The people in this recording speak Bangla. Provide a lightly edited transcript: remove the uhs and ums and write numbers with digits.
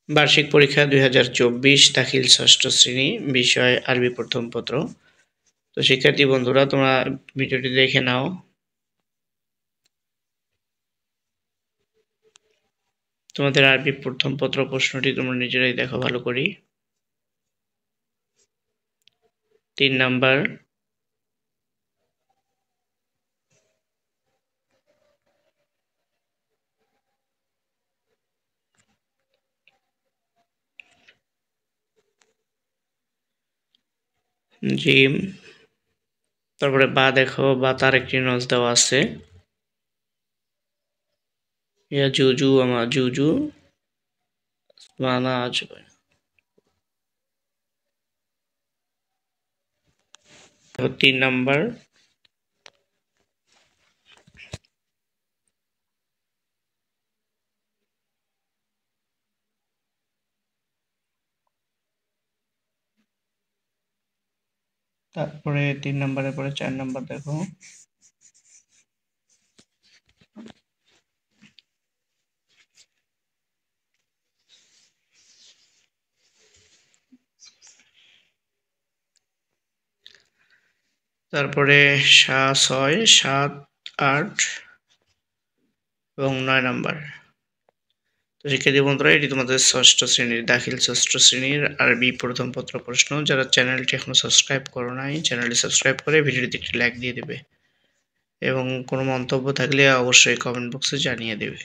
বার্ষিক পরীক্ষা 2024 দাখিল ষষ্ঠ শ্রেণী, বিষয় আরবি প্রথম পত্র। তো শিক্ষার্থী বন্ধুরা, তোমরা ভিডিওটি দেখে নাও। তোমাদের আরবি প্রথম পত্র প্রশ্নটি তোমরা নিজেরাই দেখো ভালো করি। 3 নাম্বার, জিম। তারপরে বা দেখো, বা তার একটি নজ দেওয়া আছে। ইয়া জুজু আমা জুজু মানা আজ। 3 নাম্বার, তারপরে 3 নাম্বারের পরে 4 নাম্বার দেখো। তারপরে 6, 7, 8 এবং 9 নাম্বার। তো শিক্ষার্থী বন্ধুরা, এটি তোমাদের ষষ্ঠ শ্রেণীর দাখিল ষষ্ঠ শ্রেণীর আরবি প্রথম পত্র প্রশ্ন। যারা চ্যানেলটি এখনো সাবস্ক্রাইব করো নাই, চ্যানেলটি সাবস্ক্রাইব করে ভিডিওটিতে একটি লাইক দিয়ে দেবে এবং কোনো মন্তব্য থাকলে অবশ্যই কমেন্ট বক্সে জানিয়ে দেবে।